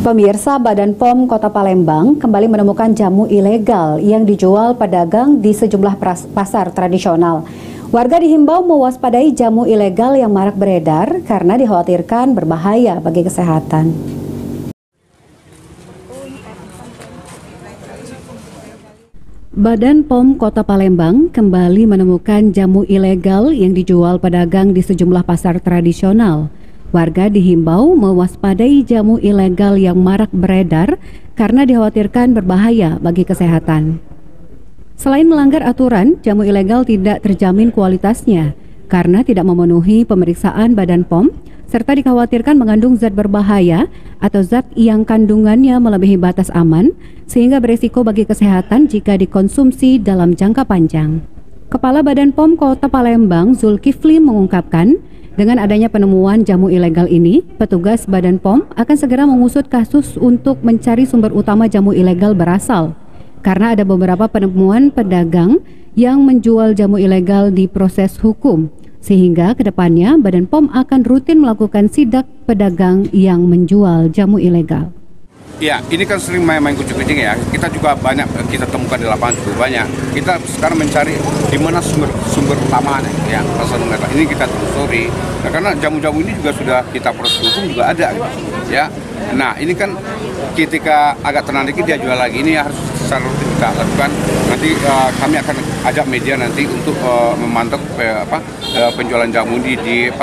Pemirsa, Badan POM Kota Palembang kembali menemukan jamu ilegal yang dijual pedagang di sejumlah pasar tradisional. Warga dihimbau mewaspadai jamu ilegal yang marak beredar karena dikhawatirkan berbahaya bagi kesehatan. Badan POM Kota Palembang kembali menemukan jamu ilegal yang dijual pedagang di sejumlah pasar tradisional. Warga dihimbau mewaspadai jamu ilegal yang marak beredar karena dikhawatirkan berbahaya bagi kesehatan. Selain melanggar aturan, jamu ilegal tidak terjamin kualitasnya karena tidak memenuhi pemeriksaan Badan POM serta dikhawatirkan mengandung zat berbahaya atau zat yang kandungannya melebihi batas aman sehingga berisiko bagi kesehatan jika dikonsumsi dalam jangka panjang. Kepala Badan POM Kota Palembang, Zulkifli, mengungkapkan, dengan adanya penemuan jamu ilegal ini, petugas Badan POM akan segera mengusut kasus untuk mencari sumber utama jamu ilegal berasal. Karena ada beberapa penemuan pedagang yang menjual jamu ilegal di proses hukum. Sehingga kedepannya Badan POM akan rutin melakukan sidak pedagang yang menjual jamu ilegal. Ya, ini kan sering main kucing-kucing ya. Kita juga banyak, kita temukan di lapangan juga banyak. Kita sekarang mencari di mana sumber utamanya, ya. Ini kita telusuri. Nah, karena jamu-jamu ini juga sudah kita proses hukum juga ada, ya. Nah, ini kan ketika agak tenang dikit dia jual lagi, ini harus secara rutin kita lakukan. Nanti kami akan ajak media nanti untuk memantau penjualan jamu di pasar.